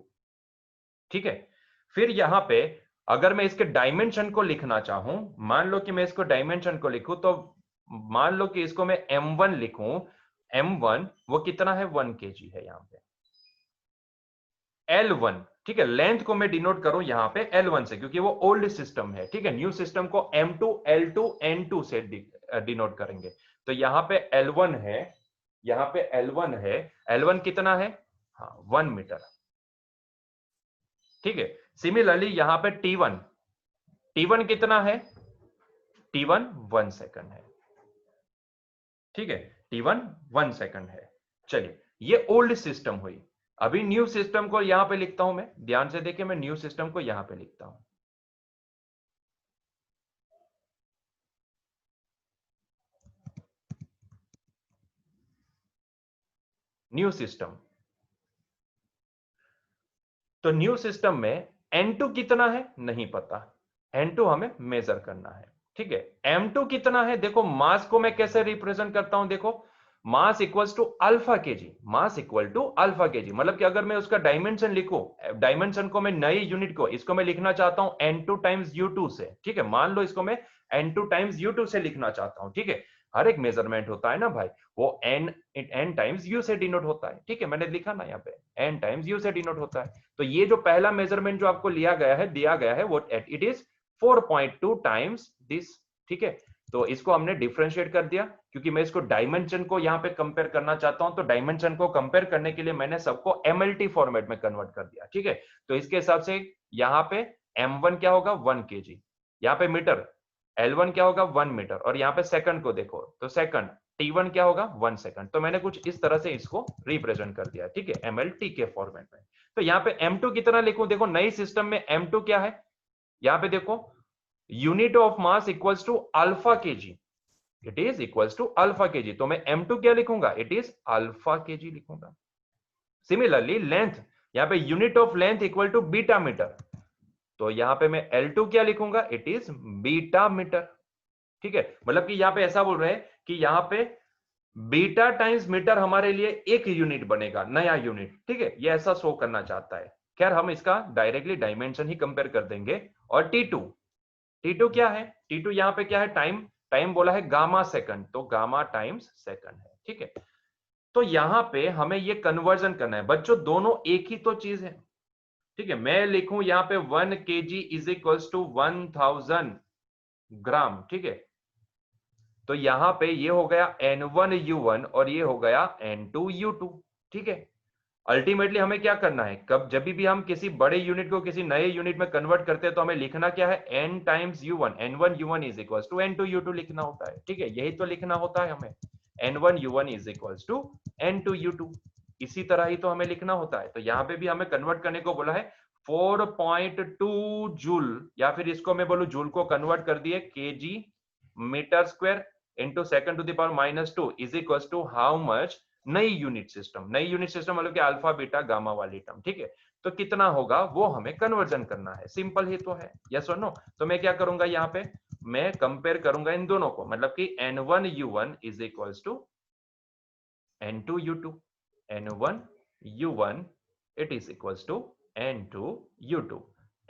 ठीक है, फिर यहां पे अगर मैं इसके डायमेंशन को लिखना चाहूं, मान लो कि मैं इसको डायमेंशन को लिखूं, तो मान लो कि इसको मैं m1 लिखूं, m1 वो कितना है, 1 केजी है यहाँ पे। L1, ठीक है, लेंथ को मैं डिनोट करूं यहां पे L1 से, क्योंकि वो ओल्ड सिस्टम है। ठीक है, न्यू सिस्टम को M2 L2 N2 से डिनोट करेंगे। तो यहां पे L1 है, यहां पे L1 है, L1 कितना है, हाँ 1 मीटर। ठीक है, सिमिलरली यहां पे T1, T1 कितना है, T1 1 सेकंड है। ठीक है, T1 1 सेकंड है। चलिए, ये ओल्ड सिस्टम हुई। अभी न्यू सिस्टम को यहां पे लिखता हूं मैं, ध्यान से देखिए, मैं न्यू सिस्टम को यहां पे लिखता हूं। न्यू सिस्टम, तो न्यू सिस्टम में N2 कितना है नहीं पता, N2 हमें मेजर करना है। ठीक है, M2 कितना है, देखो मास को मैं कैसे रिप्रेजेंट करता हूं, देखो mass equals to alpha kg, mass equal to alpha kg, मतलब कि अगर मैं उसका डायमेंशन लिखूं, डायमेंशन को मैं नई यूनिट को, इसको मैं लिखना चाहता हूं N2 टाइम्स U2 से। ठीक है, मान लो इसको मैं N2 टाइम्स U2 से लिखना चाहता हूं। ठीक है, हर एक मेजरमेंट होता है ना भाई, वो n टाइम्स u से डिनोट होता है। ठीक है, मैंने लिखा ना यहाँ पे n टाइम्स u से डिनोट होता है। तो ये जो पहला मेजरमेंट जो आपको दिया गया है वो इट इज 4.2 टाइम्स दिस। ठीक है, तो इसको हमने डिफरेंशिएट कर दिया, क्योंकि मैं इसको डायमेंशन को यहाँ पे कंपेयर करना चाहता हूं, तो डायमेंशन को कंपेयर करने के लिए मैंने सबको एमएलटी फॉर्मेट में कन्वर्ट कर दिया। ठीक है, तो इसके हिसाब से यहाँ पे M1 क्या होगा 1 kg, यहाँ पे मीटर L1 क्या होगा 1 मीटर, और यहाँ पे सेकंड को देखो तो सेकंड T1 क्या होगा 1 सेकंड। तो मैंने कुछ इस तरह से इसको रिप्रेजेंट कर दिया। ठीक है, एमएलटी के फॉर्मेट में। तो यहाँ पे M2 कितना लिखूं, देखो नई सिस्टम में M2 क्या है, यहाँ पे देखो unit of mass equals to alpha KG, it is equals to alpha KG. तो मैं M2 क्या लिखूंगा, इट इज अल्फा केजी लिखूंगा। सिमिलरली लेंथ, यहाँ पे unit of length equal to beta metre, तो यहाँ पे मैं L2 क्या लिखूंगा, इट इज बीटा मीटर। ठीक है, मतलब कि यहाँ पे ऐसा बोल रहे हैं कि यहाँ पे बीटा टाइम्स मीटर हमारे लिए एक यूनिट बनेगा, नया यूनिट। ठीक है, ये ऐसा शो करना चाहता है। खैर हम इसका डायरेक्टली डायमेंशन ही कंपेयर कर देंगे। और T2 क्या है, T2 यहाँ पे क्या है, टाइम, टाइम बोला है गामा सेकंड, तो गामा टाइम्स सेकंड है। ठीक है, तो यहाँ पे हमें ये कन्वर्जन करना है बच्चों, दोनों एक ही तो चीज है। ठीक है, मैं लिखूं यहाँ पे 1 kg इज इक्वल्स टू 1000 ग्राम। ठीक है, तो यहां पे ये हो गया N1U1 और ये हो गया N2U2। ठीक है, अल्टीमेटली हमें क्या करना है, कब जब भी हम किसी बड़े यूनिट को किसी नए यूनिट में कन्वर्ट करते हैं तो हमें लिखना क्या है, n times U1, N1U1 is equals to N2U2 लिखना होता है। ठीक है, यही तो लिखना होता है हमें, N1U1 is equals to N2U2, इसी तरह ही तो हमें लिखना होता है। तो यहाँ पे भी हमें कन्वर्ट करने को बोला है 4.2 जूल, या फिर इसको मैं बोलूं जूल को कन्वर्ट कर दिए KG metre square into second to the power -2 is equals to how much, नई यूनिट सिस्टम, नई यूनिट सिस्टम मतलब कि अल्फा बीटा गामा वाली टर्म। ठीक है, तो कितना होगा वो हमें कन्वर्जन करना है, सिंपल ही तो है, यस और नो। तो मैं क्या करूंगा, यहाँ पे मैं कंपेयर करूंगा इन दोनों को, मतलब कि N1U1 is equals to N2U2, N1U1 it is equals to N2U2।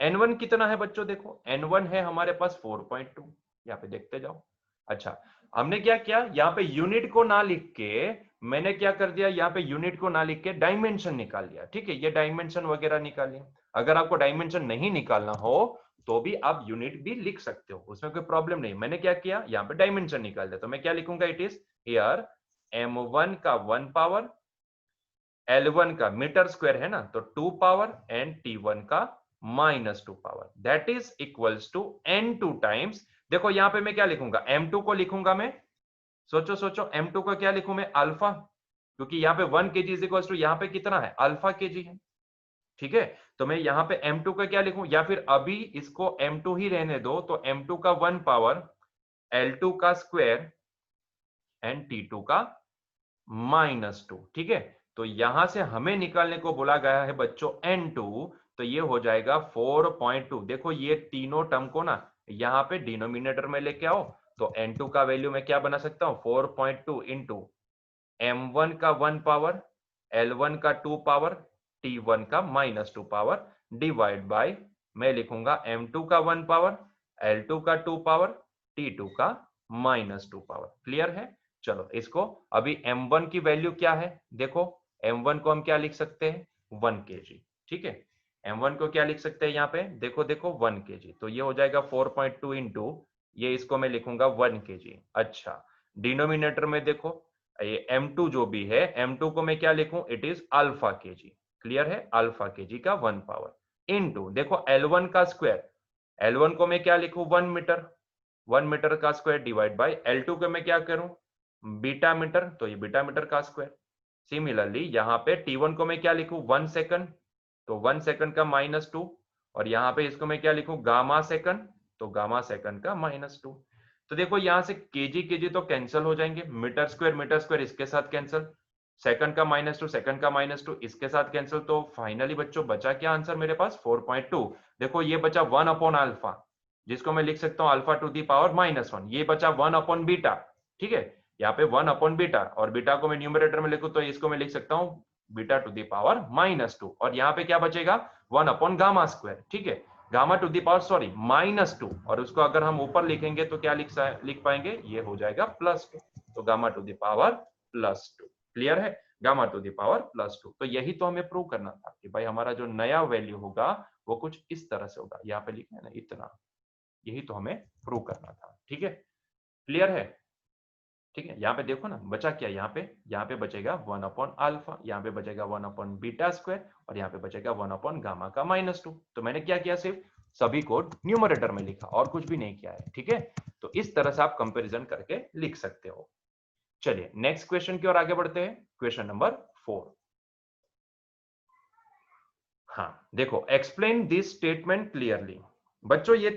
N1 कितना है बच्चों, देखो N1 है हमारे पास 4.2, यहाँ पे देखते जाओ। अच्छा, हमने क्या किया, यहाँ पे यूनिट को ना लिख के मैंने क्या कर दिया, यहाँ पे यूनिट को ना लिख के डायमेंशन निकाल लिया। ठीक है, ये डायमेंशन वगैरह निकालिए। अगर आपको डायमेंशन नहीं निकालना हो तो भी आप यूनिट भी लिख सकते हो, उसमें कोई प्रॉब्लम नहीं। मैंने क्या किया, यहाँ पे डायमेंशन निकाल दिया, तो मैं क्या लिखूंगा, इट इज हियर M1 का 1 पावर, L1 का मीटर स्क्वायर है ना, तो 2 पावर, एंड T1 का -2 power, that is equals to N2 times, देखो यहाँ पे मैं क्या लिखूंगा, M2 को लिखूंगा मैं, सोचो सोचो M2 को क्या लिखूं मैं, अल्फा, क्योंकि यहाँ पे 1 kg इज इक्वल्स टू यहाँ पे कितना है, अल्फा kg है। ठीक है, तो मैं यहाँ पे M2 का क्या लिखूं, या फिर अभी इसको M2 ही रहने दो, तो M2 का 1 पावर, L2 का स्क्वायर एंड T2 का -2। ठीक है, तो यहां से हमें निकालने को बोला गया है बच्चों N2, तो ये हो जाएगा 4.2। देखो ये तीनों टर्म को ना यहाँ पे डिनोमिनेटर में लेके आओ, तो N2 का वैल्यू मैं क्या बना सकता हूं, 4.2 इंटू M1 का 1 पावर, L1 का 2 पावर, T1 का -2 पावर, डिवाइड बाय मैं लिखूंगा M2 का 1 पावर, L2 का 2 पावर, T2 का -2 पावर। क्लियर है, चलो इसको अभी M1 की वैल्यू क्या है, देखो M1 को हम क्या लिख सकते हैं, 1 kg। ठीक है, M1 को क्या लिख सकते हैं यहाँ पे, देखो देखो 1 kg, तो ये हो जाएगा 4.2 इंटू, ये इसको मैं लिखूंगा 1 kg। अच्छा, डिनोमिनेटर में देखो ये M2 जो भी है, M2 को मैं क्या लिखूं, it is alpha kg। Clear है, अल्फा kg का 1 पावर इंटू देखो L1 का स्क्वायर, L1 को मैं क्या लिखूं 1 मीटर, 1 मीटर का स्क्वायर डिवाइड बाय L2 को मैं क्या करूं, बीटा मीटर, तो ये बीटा मीटर का स्क्वायर। सिमिलरली यहाँ पे T1 को मैं क्या लिखूं 1 सेकंड, तो 1 सेकंड का -2, और यहाँ पे इसको मैं क्या लिखूं गामा सेकंड, तो गामा सेकंड का -2। तो देखो यहाँ से केजी तो कैंसिल हो जाएंगे, मीटर स्क्वायर इसके साथ कैंसिल, सेकंड का -2 सेकंड का -2 इसके साथ कैंसिल, तो फाइनली बच्चों बचा क्या आंसर मेरे पास 4.2। देखो ये बचा 1 अपॉन अल्फा, जिसको मैं लिख सकता हूँ अल्फा टू दी पावर -1, ये बचा 1 अपॉन बीटा। ठीक है, यहाँ पे 1 अपॉन बीटा, और बीटा को मैं न्यूमरेटर में लिखूं तो इसको मैं लिख सकता हूँ बीटा टू दी पावर -2, और यहाँ पे क्या बचेगा 1 अपॉन गामा स्क्वायर। ठीक है, gamma to the power sorry -2, और उसको अगर हम ऊपर लिखेंगे तो क्या लिख पाएंगे, ये हो जाएगा +2, तो gamma to the power +2। Clear है, गामा टू दी पावर +2। तो यही तो हमें प्रूव करना था कि भाई हमारा जो नया वैल्यू होगा वो कुछ इस तरह से होगा, यहाँ पे लिखना है ना इतना, यही तो हमें प्रूव करना था। ठीक है, क्लियर है? ठीक है, यहाँ पे देखो ना बचा क्या, यहाँ पे बचेगा 1/α, यहाँ पे बचेगा 1/β² और यहाँ पे बचेगा 1/γ का -2। तो मैंने क्या किया, सिर्फ सभी को न्यूमरेटर में लिखा और कुछ भी नहीं किया है। ठीक है, तो इस तरह से आप कंपैरिजन करके लिख सकते हो। चलिए नेक्स्ट क्वेश्चन की ओर आगे बढ़ते हैं, क्वेश्चन नंबर 4। हाँ देखो, एक्सप्लेन दिस स्टेटमेंट क्लियरली। बच्चों ये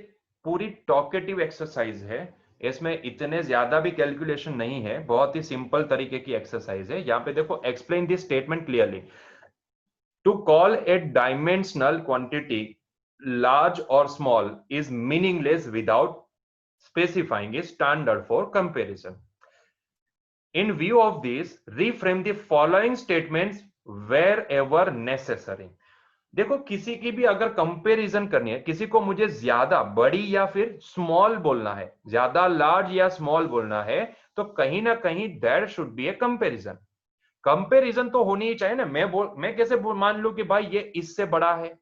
पूरी टॉकेटिव एक्सरसाइज है, इसमें इतने ज्यादा भी कैलकुलेशन नहीं है, बहुत ही सिंपल तरीके की एक्सरसाइज है। यहाँ पे देखो, explain this statement clearly. To call a dimensional quantity large or small is meaningless without specifying a standard for comparison. In view of this, reframe the following statements wherever necessary. देखो किसी की भी अगर comparison करनी है, किसी को मुझे ज्यादा बड़ी या फिर स्मॉल बोलना है, ज्यादा लार्ज या स्मॉल बोलना है, तो कहीं ना कहीं there should be a comparison. Comparison तो होनी ही चाहिए ना। मैं कैसे मान लूं कि भाई ये इससे बड़ा है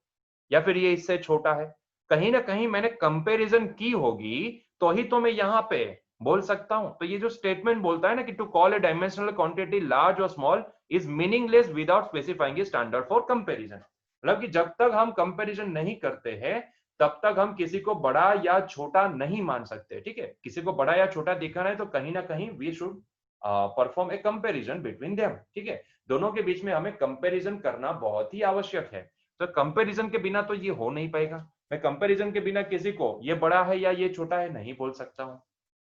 या फिर ये इससे छोटा है? कहीं ना कहीं मैंने कंपैरिजन की होगी, तो ही तो मैं यहां पे बोल सकता हूं। तो ये जो स्टेटमेंट बोलता है ना कि to call a dimensional quantity large और small is meaningless without specifying standard for comparison, मतलब कि जब तक हम कंपैरिजन नहीं करते हैं तब तक हम किसी को बड़ा या छोटा नहीं मान सकते। ठीक है, किसी को बड़ा या छोटा दिखाना है तो कहीं ना कहीं we should perform a comparison between them. ठीक है, दोनों के बीच में हमें कंपैरिजन करना बहुत ही आवश्यक है। तो कंपैरिजन के बिना तो ये हो नहीं पाएगा। मैं कंपैरिजन के बिना किसी को ये बड़ा है या ये छोटा है नहीं बोल सकता हूं।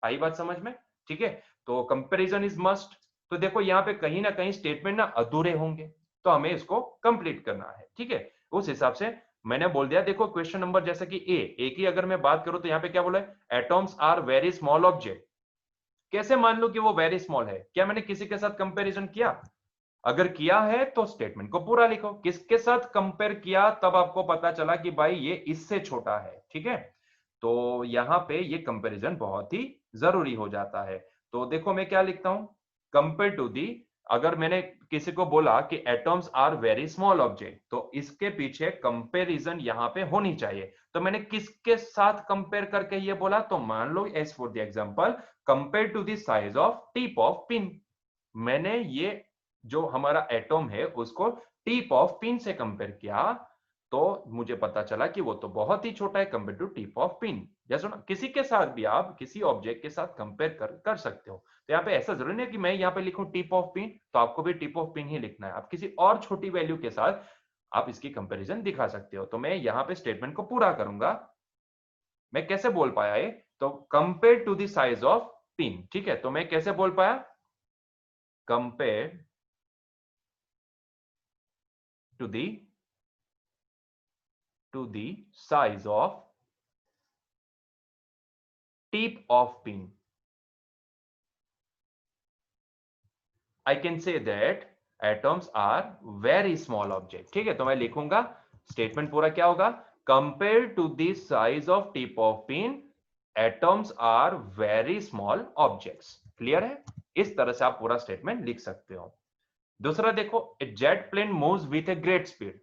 आई बात समझ में? ठीक है, तो कंपैरिजन इज मस्ट। तो देखो यहाँ पे कहीं ना कहीं स्टेटमेंट ना अधूरे होंगे, तो हमें इसको कंप्लीट करना है। ठीक है, उस हिसाब से मैंने बोल दिया। देखो क्वेश्चन नंबर जैसे कि ए की अगर मैं बात करूं तो यहाँ पे क्या बोला है, atoms are very small object. कैसे मान लो कि वो वेरी स्मॉल है? क्या मैंने किसी के साथ कंपैरिजन किया? अगर किया है तो स्टेटमेंट को पूरा लिखो। किसके साथ कंपेयर किया, तब आपको पता चला कि भाई ये इससे छोटा है। ठीक है, तो यहां पे ये कंपैरिजन बहुत ही जरूरी हो जाता है। तो देखो मैं क्या लिखता हूं, कंपेयर टू दी। अगर मैंने किसी को बोला कि atoms are very small object, तो इसके पीछे कंपैरिजन यहां पे होनी चाहिए। तो मैंने किसके साथ कंपेयर करके ये बोला, तो मान लो as for the example, compare to the size of tip of pin. मैंने ये जो हमारा एटॉम है उसको टिप ऑफ पिन से कंपेयर किया, तो मुझे पता चला कि वो तो बहुत ही छोटा है compare to tip of pin. जैसे ना किसी के साथ भी आप किसी ऑब्जेक्ट के साथ कंपेयर कर सकते हो। तो यहाँ पे ऐसा जरूरी नहीं है कि मैं यहाँ पे लिखूं टिप ऑफ पिन, तो आपको भी टिप ऑफ पिन ही लिखना है। आप किसी और छोटी वैल्यू के साथ आप इसकी कंपैरिजन दिखा सकते हो। तो मैं यहाँ पे स्टेटमेंट को पूरा करूंगा। मैं कैसे बोल पाया है, तो compare to the size of pin. ठीक है, तो मैं कैसे बोल पाया, compare to the size of tip of pin, I can say that atoms are very small object। ठीक है, तो मैं लिखूंगा स्टेटमेंट पूरा क्या होगा, compare to the size of tip of pin atoms are very small objects. Clear है? इस तरह से आप पूरा स्टेटमेंट लिख सकते हो। दूसरा देखो, a jet plane moves with a great speed.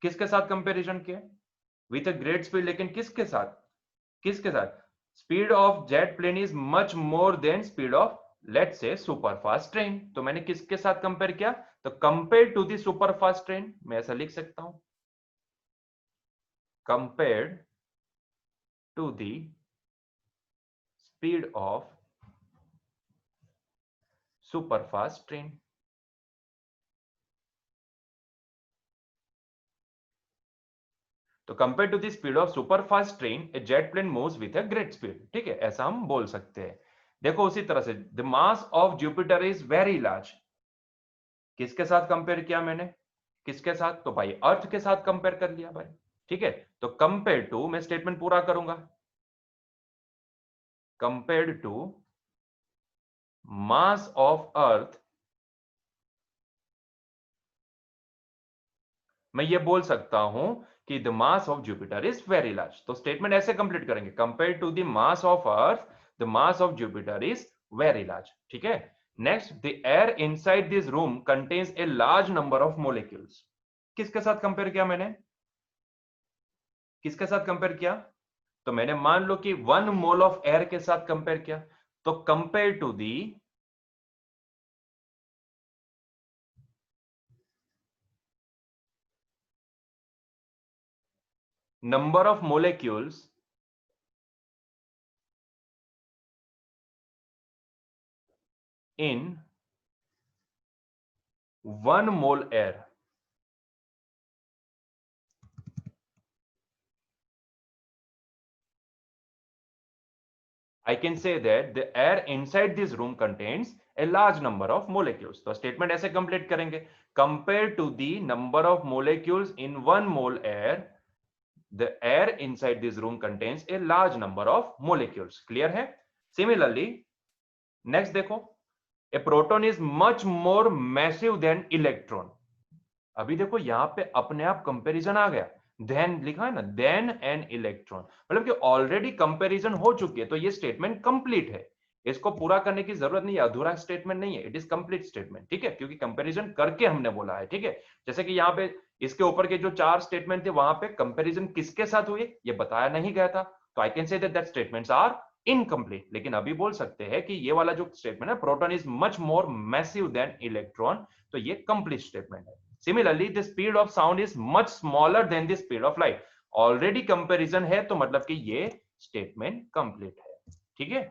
किसके साथ कंपैरिजन किया, विथ ए ग्रेट स्पीड, लेकिन किसके साथ, किसके साथ, speed of jet plane is much more than speed of let's say super fast train. तो मैंने किसके साथ कंपेयर किया, तो compare to the super fast train, मैं ऐसा लिख सकता हूं, compared to the speed of super fast train. तो compare to the speed of super fast train a jet plane moves with a great speed. ठीक है, ऐसा हम बोल सकते हैं। देखो उसी तरह से the mass of Jupiter is very large. किसके साथ कंपेयर किया मैंने, किसके साथ, तो भाई अर्थ के साथ कंपेयर कर लिया भाई। ठीक है, तो कंपेयर टू, मैं स्टेटमेंट पूरा करूंगा, compared to mass of earth, मैं ये बोल सकता हूं कि the mass of Jupiter is very large. तो स्टेटमेंट ऐसे कंप्लीट करेंगे, compare to the mass of earth the mass of Jupiter is very large. ठीक है, next, the air inside this room contains a large number of molecules. किसके साथ compare किया मैंने, किसके साथ कंपेयर किया, तो मैंने मान लो कि 1 मोल ऑफ एयर के साथ कंपेयर किया। तो compare to the number of molecules in 1 mole air, I can say that the air inside this room contains a large number of molecules. तो स्टेटमेंट ऐसे कंप्लीट करेंगे, compare to the number of molecules in 1 mole air, the air inside this room contains a large number of molecules. Clear है? Similarly next देखो, a proton is much more massive than electron. अभी देखो यहां पे अपने आप comparison आ गया, then लिखा है ना, देन एन इलेक्ट्रॉन, मतलब कि ऑलरेडी कंपैरिजन हो चुकी है, तो ये स्टेटमेंट कंप्लीट है, इसको पूरा करने की जरूरत नहीं है, अधूरा स्टेटमेंट नहीं है, इट इज कंप्लीट स्टेटमेंट, ठीक है, क्योंकि कंपैरिजन करके हमने बोला है, ठीक है। जैसे कि यहाँ पे इसके ऊपर के जो 4 स्टेटमेंट थे वहां पे कंपैरिजन किसके साथ हुए ये बताया नहीं गया था, तो I can say that statements are incomplete. लेकिन अभी बोल सकते हैं कि ये वाला जो स्टेटमेंट है, proton is much more massive than electron, तो ये कंप्लीट स्टेटमेंट है। Similarly, the speed of sound is much smaller than the speed of light. Already comparison है, तो मतलब कि ये स्टेटमेंट कंप्लीट है, ठीक है।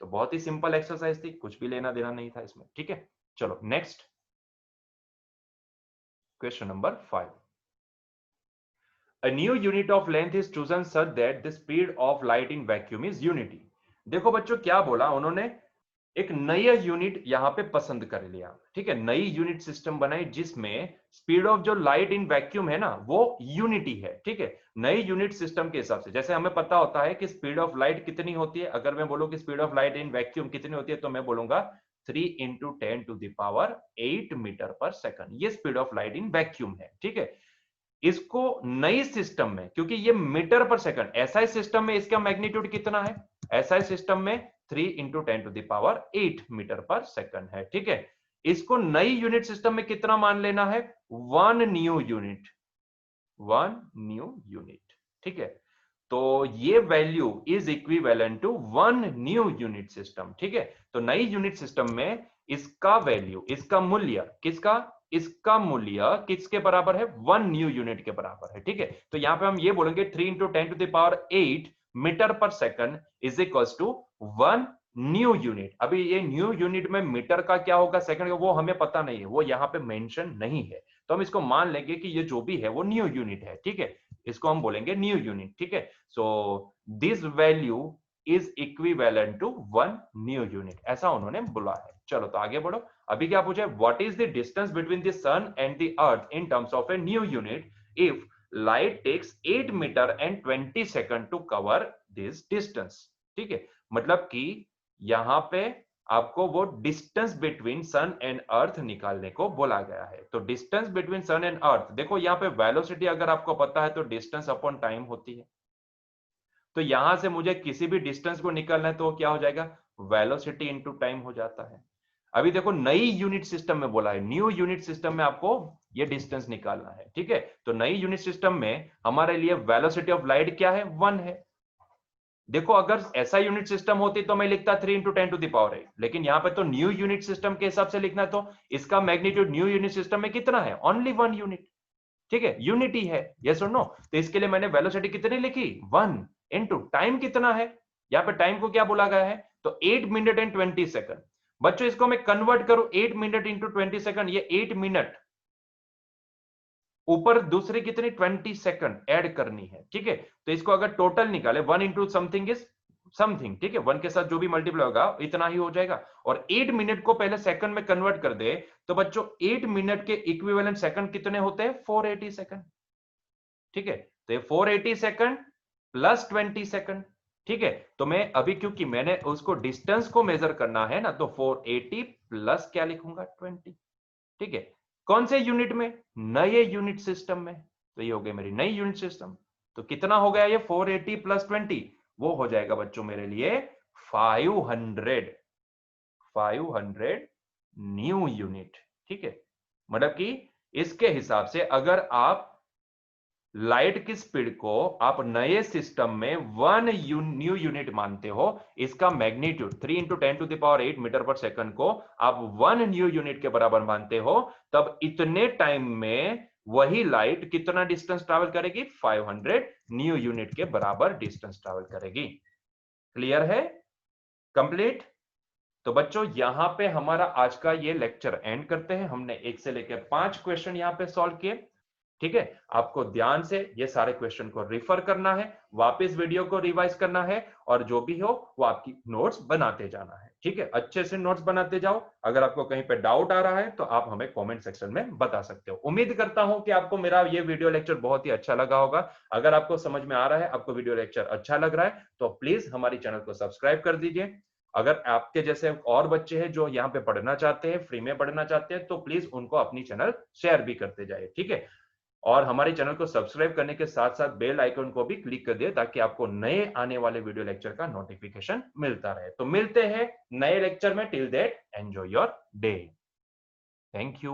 तो बहुत ही सिंपल एक्सरसाइज थी, कुछ भी लेना देना नहीं था इसमें, ठीक है। चलो next question number 5। A new unit of length is chosen such that the speed of light in vacuum is unity. देखो बच्चों क्या बोला उन्होंने, एक नया यूनिट यहां पे पसंद कर लिया, ठीक है, नई यूनिट सिस्टम बनाई जिसमें स्पीड ऑफ जो लाइट इन वैक्यूम है ना वो यूनिटी है, ठीक है। नई यूनिट सिस्टम के हिसाब से जैसे हमें पता होता है कि स्पीड ऑफ लाइट कितनी होती है, अगर मैं बोलूं कि speed of light in vacuum कितनी होती है तो मैं बोलूंगा 3 × 10⁸ मीटर पर सेकंड, ये speed of light in vacuum है, ठीक है। इसको नई सिस्टम में, क्योंकि ये metre per second, SI system में इसका मैग्नीट्यूड कितना है, एसआई सिस्टम में 3 × 10⁸ मीटर पर सेकंड है, ठीक है। इसको नई यूनिट सिस्टम में कितना मान लेना है, 1 न्यू यूनिट, 1 न्यू यूनिट, ठीक है। तो ये value is equivalent to 1 new unit system, ठीक है। तो नई यूनिट सिस्टम में इसका वैल्यू, इसका मूल्य किसका, इसका मूल्य किसके बराबर है, 1 न्यू यूनिट के बराबर है, ठीक है। तो यहां पे हम ये बोलेंगे 3 × 10⁸ metre per second is equals to 1 new unit. अभी ये न्यू यूनिट में मीटर का क्या होगा, सेकंड का, वो हमें पता नहीं है, वो यहां पे मेंशन नहीं है, तो हम इसको मान लेंगे कि ये जो भी है वो न्यू यूनिट है, ठीक है, इसको हम बोलेंगे न्यू यूनिट, ठीक है। So this value is equivalent to 1 new unit, ऐसा उन्होंने बोला है। चलो तो आगे बढ़ो, अभी क्या पूछे, what is the distance between the sun and the earth in terms of a new unit if light takes 8 metre and 20 second to cover this distance, ठीक है। मतलब कि यहां पे आपको वो distance between sun and earth निकालने को बोला गया है। तो distance between sun and earth, देखो यहाँ पे वेलोसिटी अगर आपको पता है तो डिस्टेंस अपॉन टाइम होती है, तो यहां से मुझे किसी भी डिस्टेंस को निकालना है तो क्या हो जाएगा, वेलोसिटी इनटू टाइम हो जाता है। अभी देखो नई यूनिट सिस्टम में बोला है, न्यू यूनिट सिस्टम में आपको ये डिस्टेंस निकालना है, ठीक है। तो नई यूनिट सिस्टम में हमारे लिए वेलोसिटी ऑफ लाइट क्या है, 1 है। देखो अगर ऐसा यूनिट सिस्टम होती तो मैं लिखता 3 × 10⁸, लेकिन यहाँ पे तो न्यू यूनिट सिस्टम के हिसाब से लिखना है, तो इसका मैग्नीट्यूड न्यू यूनिट सिस्टम में कितना है, ओनली 1 यूनिट, ठीक है, यूनिटी है, यस और नो। तो इसके लिए मैंने वेलोसिटी कितनी लिखी, 1 इंटू टाइम कितना है, यहाँ पे टाइम को क्या बोला गया है, तो 8 मिनट एंड 20 सेकंड। बच्चों इसको मैं कन्वर्ट करूं 8 मिनट इंटू 20 सेकंड, ये 8 मिनट ऊपर दूसरी कितनी 20 सेकंड ऐड करनी है, ठीक है। तो इसको अगर टोटल निकाले 1 इंटू समथिंग इज समथिंग, ठीक है, 1 के साथ जो भी मल्टीप्लाई होगा इतना ही हो जाएगा, और 8 मिनट को पहले सेकंड में कन्वर्ट कर दे तो बच्चों 8 मिनट के इक्विवेलेंट सेकंड कितने होते हैं, 480 सेकंड, ठीक है। तो ये 480 सेकंड प्लस 20 सेकंड, ठीक है। तो मैं अभी क्योंकि मैंने उसको डिस्टेंस को मेजर करना है ना, तो 480 प्लस क्या लिखूंगा 20, ठीक है। कौन से यूनिट में, नए यूनिट सिस्टम में, तो ये हो गई मेरी नई यूनिट सिस्टम। तो कितना हो गया ये 480 प्लस 20, वो हो जाएगा बच्चों मेरे लिए 500 न्यू यूनिट, ठीक है। मतलब कि इसके हिसाब से अगर आप लाइट की स्पीड को आप नए सिस्टम में 1 न्यू यूनिट मानते हो, इसका मैग्नीट्यूड 3 × 10⁸ मीटर पर सेकंड को आप 1 न्यू यूनिट के बराबर मानते हो, तब इतने टाइम में वही लाइट कितना डिस्टेंस ट्रैवल करेगी? 500 न्यू यूनिट के बराबर डिस्टेंस ट्रैवल करेगी। क्लियर है? कंप्लीट? तो बच्चों यहां पे हमारा आज का ये लेक्चर एंड करते हैं। हमने 1 से लेकर 5 क्वेश्चन यहां पे सॉल्व किए। ठीक है, आपको ध्यान से ये सारे क्वेश्चन को रिफर करना है, वापस वीडियो को रिवाइज करना है, और जो भी हो वो आपकी नोट्स बनाते जाना है। ठीक है, अच्छे से नोट्स बनाते जाओ। अगर आपको कहीं पे डाउट आ रहा है तो आप हमें कमेंट सेक्शन में बता सकते हो। उम्मीद करता हूं कि आपको मेरा ये वीडियो लेक्चर बहुत ही अच्छा लगा होगा। अगर आपको समझ में आ रहा है, आपको वीडियो लेक्चर अच्छा लग रहा है, तो प्लीज हमारी चैनल को सब्सक्राइब कर दीजिए। अगर आपके जैसे और बच्चे हैं जो यहाँ पे पढ़ना चाहते हैं, फ्री में पढ़ना चाहते हैं, तो प्लीज उनको अपनी चैनल शेयर भी करते जाइए। ठीक है, और हमारे चैनल को सब्सक्राइब करने के साथ साथ बेल आइकन को भी क्लिक कर दिए, ताकि आपको नए आने वाले वीडियो लेक्चर का नोटिफिकेशन मिलता रहे। तो मिलते हैं नए लेक्चर में। Till that enjoy your day. Thank you.